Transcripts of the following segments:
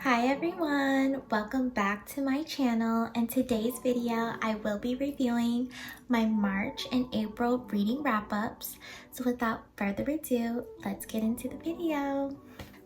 Hi everyone, welcome back to my channel. In today's video, I will be reviewing my March and April reading wrap-ups. So without further ado, let's get into the video.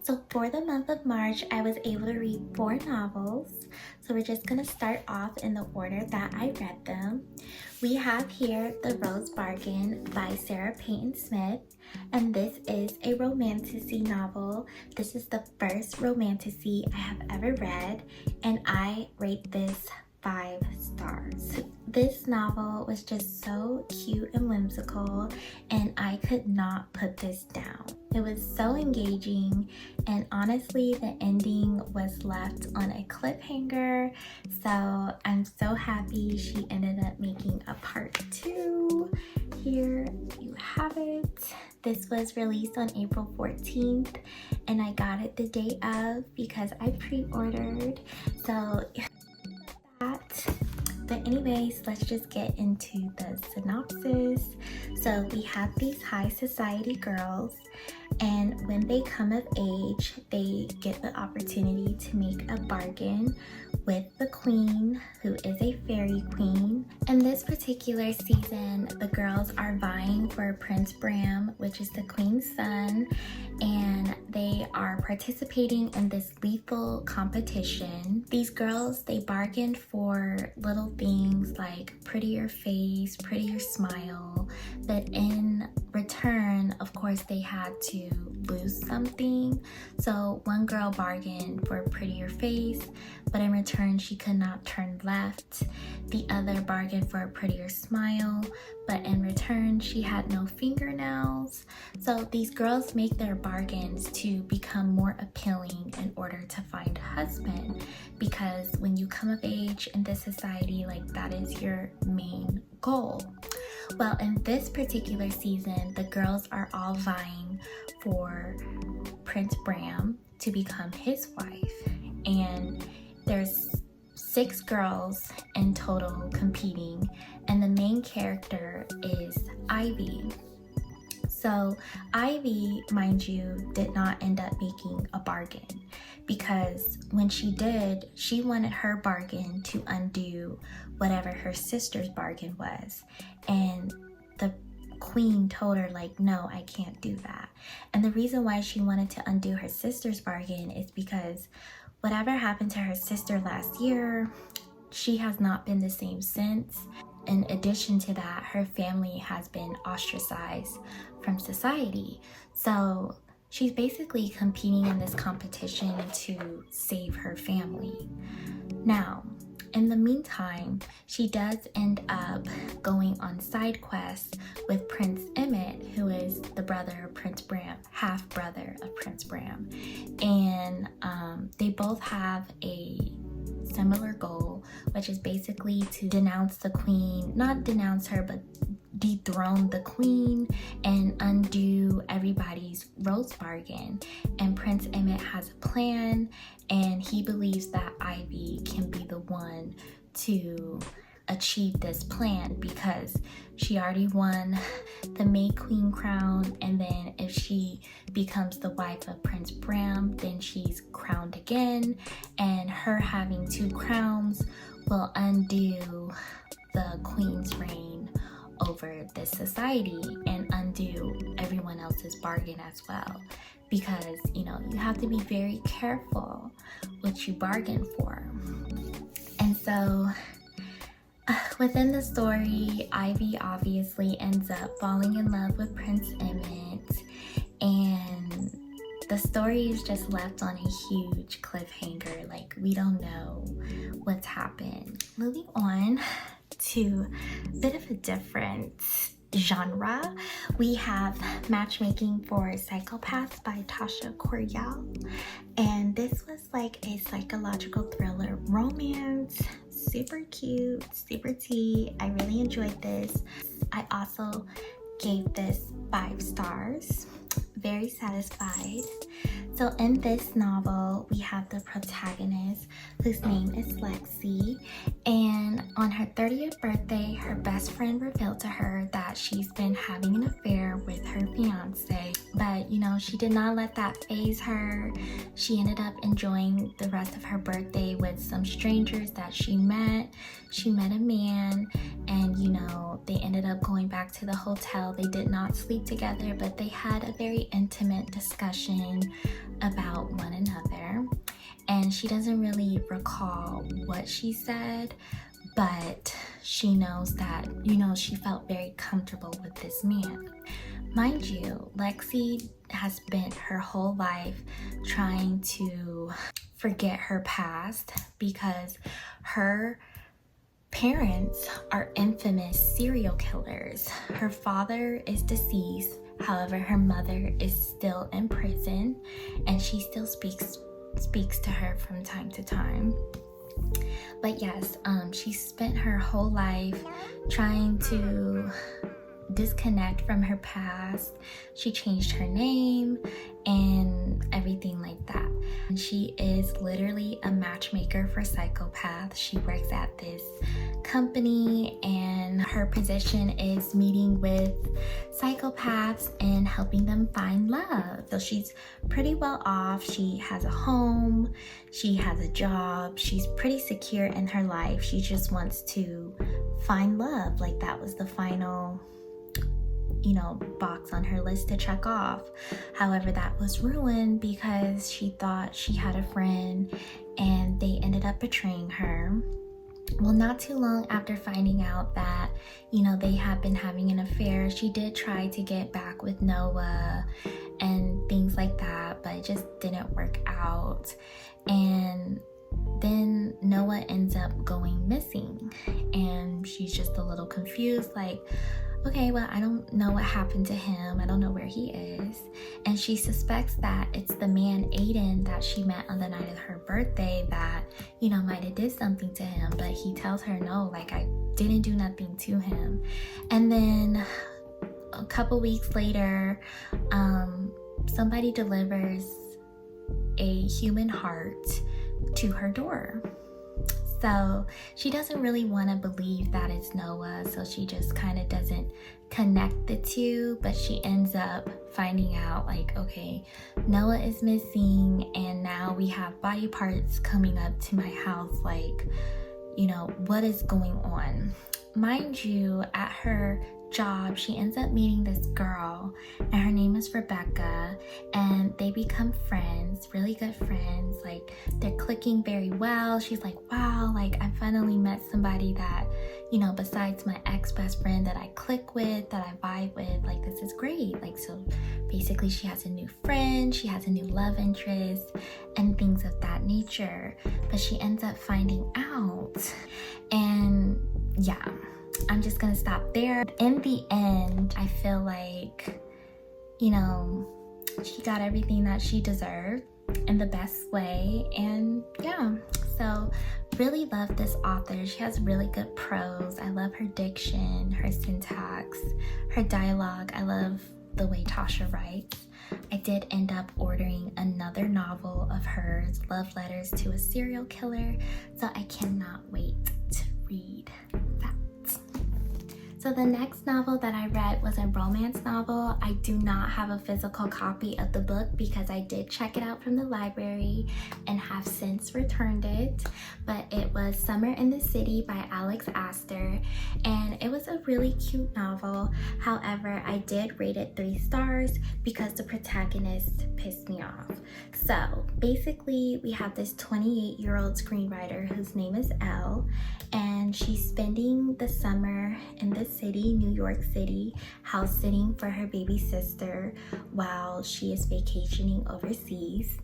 So for the month of March, I was able to read 4 novels. So we're just gonna start off in the order that I read them. We have here The Rose Bargain by Sarah Payton Smith. And this is a romantasy novel. This is the first romantasy I have ever read, and I rate this 5 stars. This novel was just so cute and whimsical, and I could not put this down. It was so engaging, and honestly, the ending was left on a cliffhanger, so I'm so happy she ended up making a part 2. Here you have it. This was released on April 14th, and I got it the day of because I pre-ordered. So that. But anyways, let's just get into the synopsis. So we have these high society girls, and when they come of age, they get the opportunity to make a bargain with the queen, who is a fairy queen. In this particular season, the girls are vying for Prince Bram, which is the queen's son, and they are participating in this lethal competition. These girls, they bargained for little things like prettier face, prettier smile, but in return, of course, they had to lose something. So one girl bargained for a prettier face, but in return she could not turn left. The other bargained for a prettier smile, but in return she had no fingernails. So these girls make their bargains to become more appealing in order to find a husband, because when you come of age in this society, like, that is your main goal. Well, in this particular season, the girls are all vying for Prince Bram to become his wife, and there's 6 girls in total competing, and the main character is Ivy. So Ivy, mind you, did not end up making a bargain, because when she did, she wanted her bargain to undo whatever her sister's bargain was, and the queen told her, like, no, I can't do that. And the reason why she wanted to undo her sister's bargain is because whatever happened to her sister last year, she has not been the same since. In addition to that, her family has been ostracized from society. So she's basically competing in this competition to save her family. Now, in the meantime, she does end up going on side quests with Prince Emmett, who is the brother of Prince Bram, half brother of Prince Bram. And they both have a similar goal, which is basically to denounce the queen, not denounce her, but dethrone the queen and undo everybody's rose bargain. And Prince Emmett has a plan, and he believes that Ivy can be the one to achieve this plan, because she already won the May Queen crown, and then if she becomes the wife of Prince Bram, then she's crowned again, and her having 2 crowns will undo the queen's reign over this society and undo everyone else's bargain as well, because, you know, you have to be very careful what you bargain for. And so within the story, Ivy obviously ends up falling in love with Prince Emmett, and the story is just left on a huge cliffhanger. Like, we don't know what's happened. Moving on to a bit of a different genre, we have Matchmaking for Psychopaths by Tasha Coryell, and this was like a psychological thriller romance. Super cute, super tea. I really enjoyed this. I also gave this 5 stars. Very satisfied. So in this novel, we have the protagonist whose name is Lexi, and on her 30th birthday, her best friend revealed to her that she's been having an affair with her fiance. But you know, she did not let that faze her. She ended up enjoying the rest of her birthday with some strangers that she met. She met a man, and you know, they ended up going back to the hotel. They did not sleep together, but they had a very intimate discussion about one another. And she doesn't really recall what she said, but she knows that, you know, she felt very comfortable with this man. Mind you, Lexi has spent her whole life trying to forget her past because her parents are infamous serial killers. Her father is deceased. However, her mother is still in prison, and she still speaks to her from time to time. But yes, she spent her whole life trying to disconnect from her past. She changed her name and everything like that. And she is literally a matchmaker for psychopaths. She works at this company, and her position is meeting with psychopaths and helping them find love. So she's pretty well off. She has a home, she has a job, she's pretty secure in her life. She just wants to find love. Like, that was the final, you know, box on her list to check off. However, that was ruined because she thought she had a friend and they ended up betraying her. Well, not too long after finding out that, you know, they had been having an affair, she did try to get back with Noah and things like that, but it just didn't work out. And then Noah ends up going missing, and she's just a little confused, like, okay, well, I don't know what happened to him. I don't know where he is. And she suspects that it's the man Aiden that she met on the night of her birthday that, you know, might have did something to him. But he tells her, no, like, I didn't do nothing to him. And then a couple weeks later, somebody delivers a human heart to her door. So she doesn't really want to believe that it's Noah, so she just kind of doesn't connect the two, but she ends up finding out, like, okay, Noah is missing, and now we have body parts coming up to my house, like, you know, what is going on? Mind you, at her job, she ends up meeting this girl, and her name is Rebecca, and they become friends, really good friends. Like, they're clicking very well. She's like, wow, like, I finally met somebody that, you know, besides my ex-best friend that I click with, that I vibe with, like, this is great. Like, so basically she has a new friend, she has a new love interest, and things of that nature. But she ends up finding out, and yeah, I'm just gonna stop there. In the end, I feel like, you know, she got everything that she deserved in the best way. And yeah, so really love this author. She has really good prose. I love her diction, her syntax, her dialogue. I love the way Tasha writes. I did end up ordering another novel of hers, Love Letters to a Serial Killer, so I cannot wait to read that. So the next novel that I read was a romance novel. I do not have a physical copy of the book because I did check it out from the library and have since returned it. But it was Summer in the City by Alex Astor, and it was a really cute novel. However, I did rate it 3 stars because the protagonist pissed me off. So basically, we have this 28-year-old screenwriter whose name is Elle, and she's spending the summer in the city, New York City, house sitting for her baby sister while she is vacationing overseas.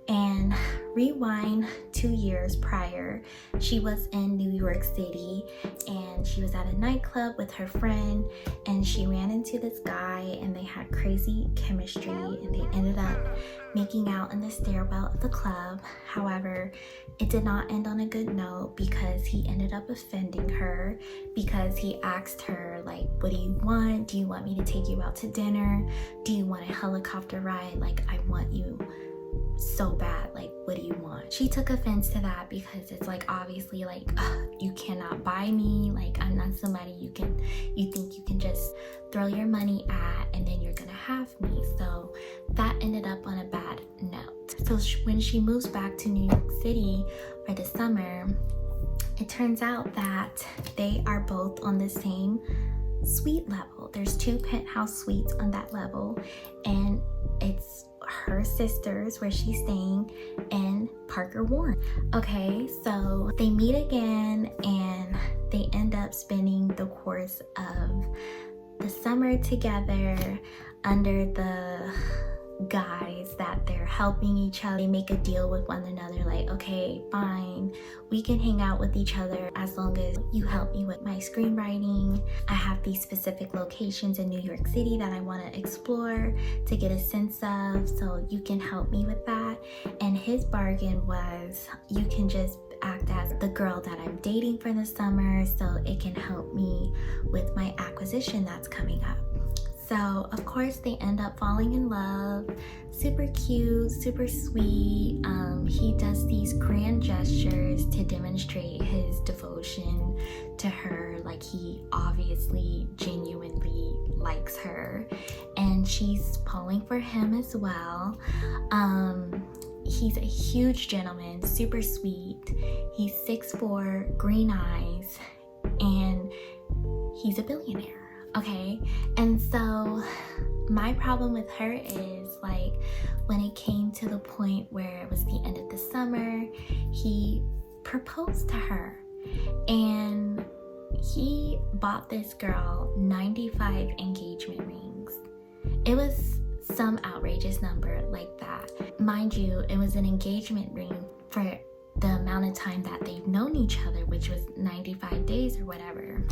And rewind 2 years prior, she was in New York City and she was at a nightclub with her friend, and she ran into this guy and they had crazy chemistry and they ended up making out in the stairwell of the club. However, it did not end on a good note because he ended up offending her because he asked her, like, what do you want? Do you want me to take you out to dinner? Do you want a helicopter ride? Like, I want you so bad, like, what do you want? She took offense to that because it's like, obviously, like, you cannot buy me, like, I'm not somebody you think you can just throw your money at and then you're gonna have me. So that ended up on a bad note. So when she moves back to New York City for the summer, it turns out that they are both on the same suite level. There's 2 penthouse suites on that level, and it's her sisters where she's staying and Parker Warren. Okay, so they meet again and they end up spending the course of the summer together under the guise that they're helping each other. They make a deal with one another, like, okay, fine, we can hang out with each other as long as you help me with my screenwriting. I have these specific locations in New York City that I want to explore to get a sense of, so you can help me with that. And his bargain was, you can just act as the girl that I'm dating for the summer so it can help me with my acquisition that's coming up. So of course they end up falling in love. Super cute, super sweet. He does these grand gestures to demonstrate his devotion to her. Like, he obviously genuinely likes her, and she's falling for him as well. He's a huge gentleman, super sweet. He's 6'4", green eyes, and he's a billionaire. Okay, and so my problem with her is, like, when it came to the point where it was the end of the summer, he proposed to her, and he bought this girl 95 engagement rings. It was some outrageous number like that. Mind you, it was an engagement ring for the amount of time that they've known each other, which was 95 days or whatever.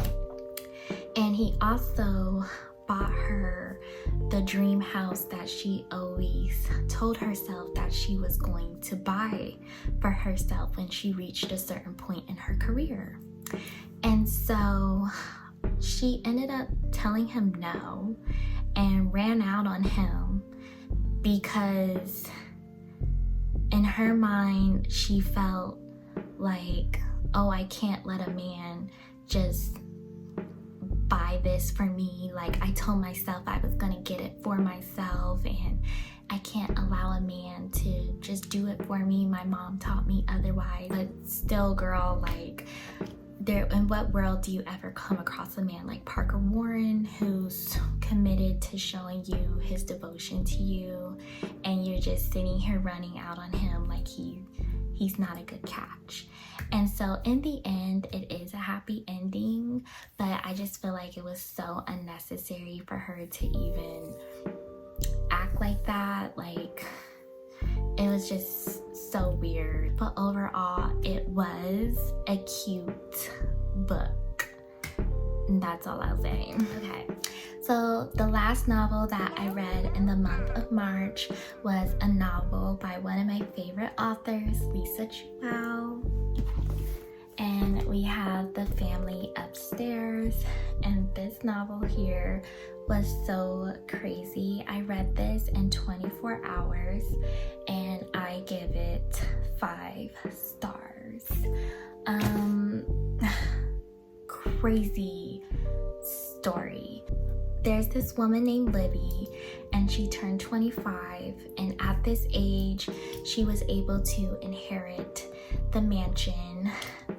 And he also bought her the dream house that she always told herself that she was going to buy for herself when she reached a certain point in her career. And so she ended up telling him no and ran out on him because in her mind she felt like, oh, I can't let a man just buy this for me. Like, I told myself I was gonna get it for myself, and I can't allow a man to just do it for me. My mom taught me otherwise. But still, girl, like, in what world do you ever come across a man like Parker Warren who's committed to showing you his devotion to you, and you're just sitting here running out on him like he's not a good catch? And so in the end, it is a happy ending, but I just feel like it was so unnecessary for her to even act like that. Like, it was just so weird. But overall, it was a cute book. And that's all I'll say. Okay, so the last novel that I read in the month of March was a novel by one of my favorite authors, Lisa Chuao. And we have The Family Upstairs, and this novel here was so crazy. I read this in 24 hours and I give it 5 stars. Crazy story. There's this woman named Libby, and she turned 25, and at this age she was able to inherit the mansion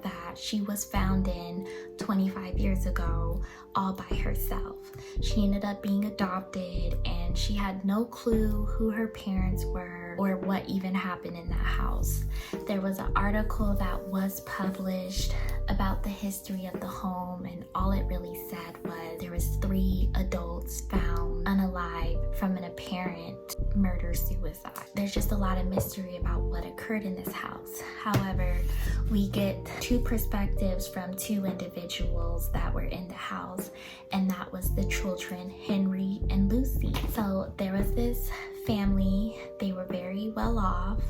that she was found in 25 years ago all by herself. She ended up being adopted, and she had no clue who her parents were or what even happened in that house. There was an article that was published about the history of the home, and all it really said was there was 3 adults found unalive from an apparent murder-suicide. There's just a lot of mystery about what occurred in this house. However, we get 2 perspectives from 2 individuals that were in the house, and that was the children, Henry and Lucy. So there was this family. They were very well off.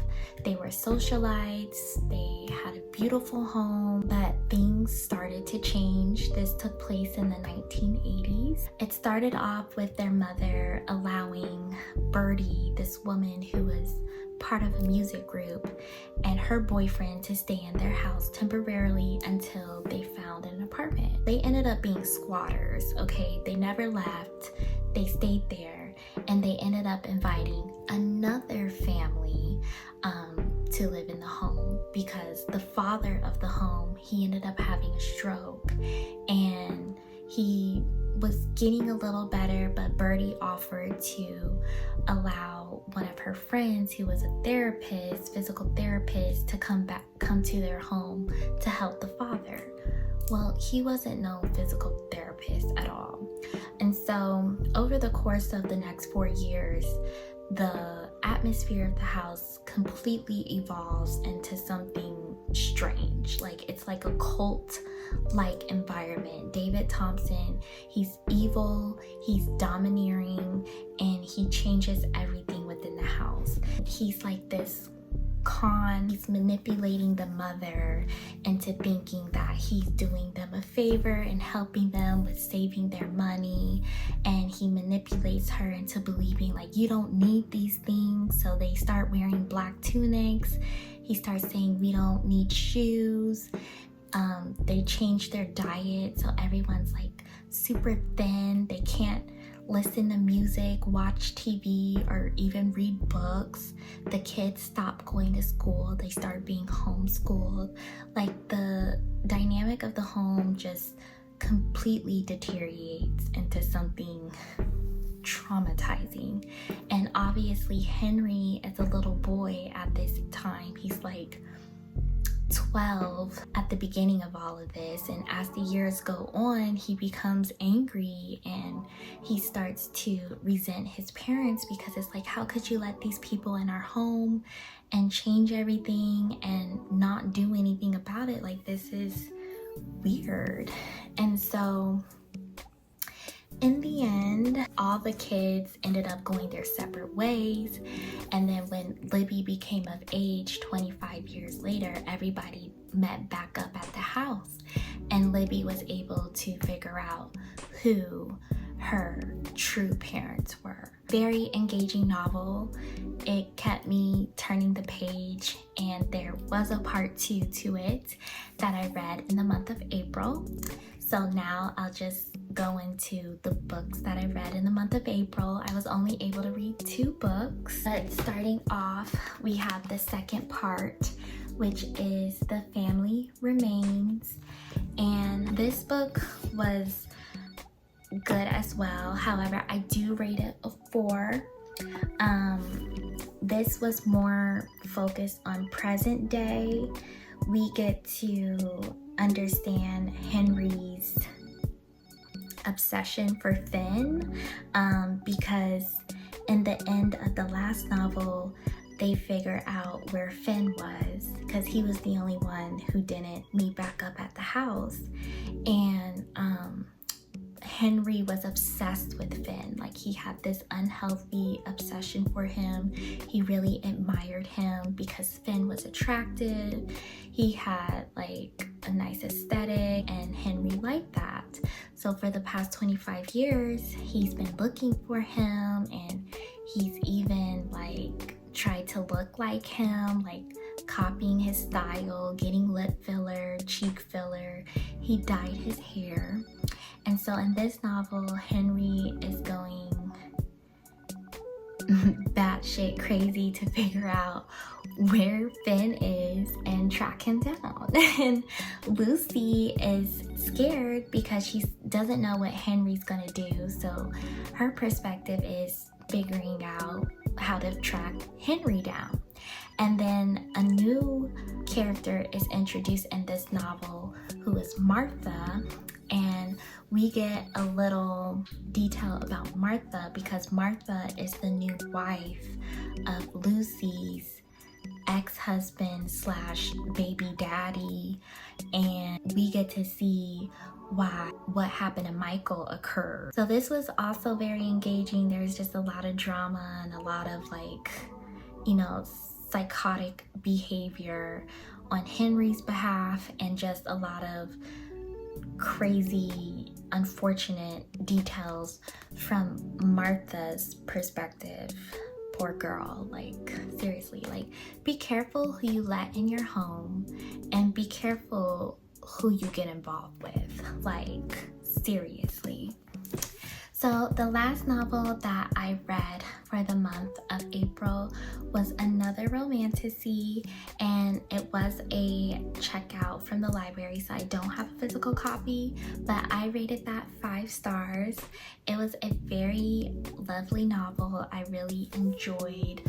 They were socialites. They had a beautiful home, but things started to change. This took place in the 1980s. It started off with their mother allowing Birdie, this woman who was part of a music group, and her boyfriend to stay in their house temporarily until they found an apartment. They ended up being squatters, okay? They never left, they stayed there, and they ended up inviting another family to live in the home because the father of the home, he ended up having a stroke and he was getting a little better, but Birdie offered to allow one of her friends who was a therapist, physical therapist, to come to their home to help the father. Well, he wasn't no physical therapist at all. And so over the course of the next 4 years, the atmosphere of the house completely evolves into something strange. Like, it's like a cult-like environment. David Thompson, he's evil, he's domineering, and he changes everything within the house. He's like this con. He's manipulating the mother into thinking that he's doing them a favor and helping them with saving their money, and he manipulates her into believing like, you don't need these things. So they start wearing black tunics. He starts saying we don't need shoes. They change their diet so everyone's like super thin. They can't listen to music, watch TV, or even read books. The kids stop going to school. They start being homeschooled. Like, the dynamic of the home just completely deteriorates into something traumatizing. And obviously Henry, as a little boy at this time, he's like 12 at the beginning of all of this, and as the years go on, he becomes angry and he starts to resent his parents because it's like, how could you let these people in our home and change everything and not do anything about it? Like, this is weird. And so in the end, all the kids ended up going their separate ways. And then when Libby became of age 25 years later, everybody met back up at the house. And Libby was able to figure out who her true parents were. Very engaging novel. It kept me turning the page, and there was a part 2 to it that I read in the month of April. So now I'll just go into the books that I read in the month of April. I was only able to read 2 books, but starting off, we have the second part, which is The Family Remains. And this book was good as well. However, I do rate it a 4. This was more focused on present day. We get to understand Henry's obsession for Finn, because in the end of the last novel, they figure out where Finn was, because he was the only one who didn't meet back up at the house. And Henry was obsessed with Finn. Like, he had this unhealthy obsession for him. He really admired him because Finn was attractive. He had like a nice aesthetic, and Henry liked that. So for the past 25 years, he's been looking for him, and he's even like tried to look like him, like copying his style, getting lip filler, cheek filler. He dyed his hair. And so in this novel, Henry is going batshit crazy to figure out where Finn is and track him down. And Lucy is scared because she doesn't know what Henry's gonna do. So her perspective is figuring out how to track Henry down. And then a new character is introduced in this novel, who is Martha. And we get a little detail about Martha because Martha is the new wife of Lucy's ex-husband / baby daddy, and we get to see why what happened to Michael occurred. So this was also very engaging. There's just a lot of drama and a lot of like, you know, psychotic behavior on Henry's behalf, and just a lot of crazy, unfortunate details from Martha's perspective. poor girl. Like, seriously, like, be careful who you let in your home and be careful who you get involved with. Like, seriously. So the last novel that I read for the month of April was another romantasy, and it was a checkout from the library, so I don't have a physical copy, but I rated that 5 stars. It was a very lovely novel. I really enjoyed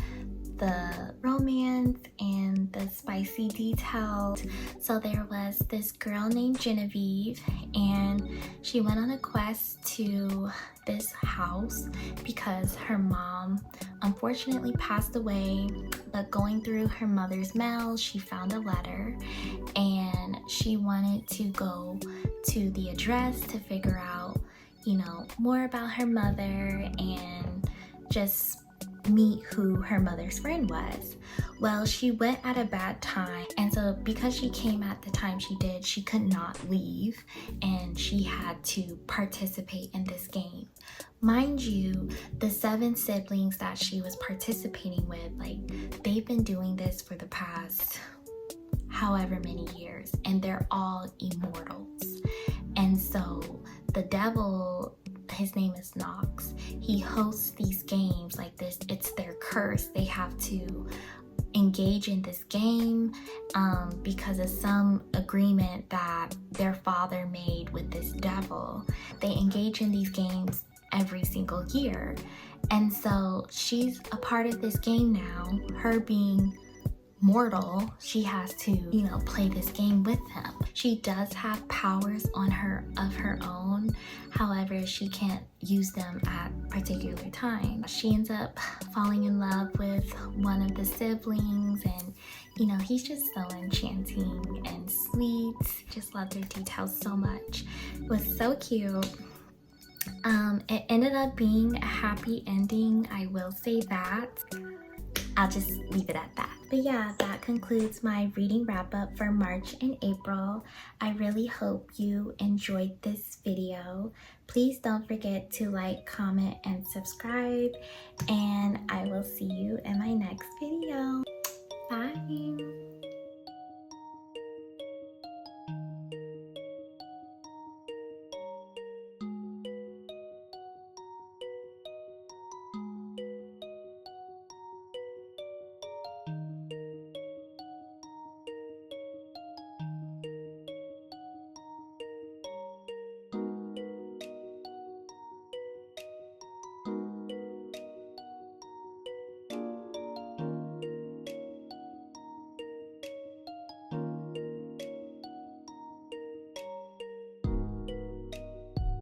the romance and the spicy details. So there was this girl named Genevieve, and she went on a quest to this house because her mom unfortunately passed away, but going through her mother's mail, she found a letter, and she wanted to go to the address to figure out, you know, more about her mother and just meet who her mother's friend was. Well, she went at a bad time, and so because she came at the time she did, she could not leave, and she had to participate in this game. Mind you, the 7 siblings that she was participating with, like, they've been doing this for the past however many years, and they're all immortals. And so the devil, his name is Nox, he hosts these games like this. It's their curse. They have to engage in this game because of some agreement that their father made with this devil. They engage in these games every single year, and so she's a part of this game now. Her being mortal, she has to, you know, play this game with him. She does have powers on her of her own, however she can't use them at particular times. She ends up falling in love with one of the siblings, and you know, he's just so enchanting and sweet. Just love their details so much. It was so cute. It ended up being a happy ending, I will say that. I'll just leave it at that. But yeah, that concludes my reading wrap up for March and April. I really hope you enjoyed this video. Please don't forget to like, comment, and subscribe, and I will see you in my next video.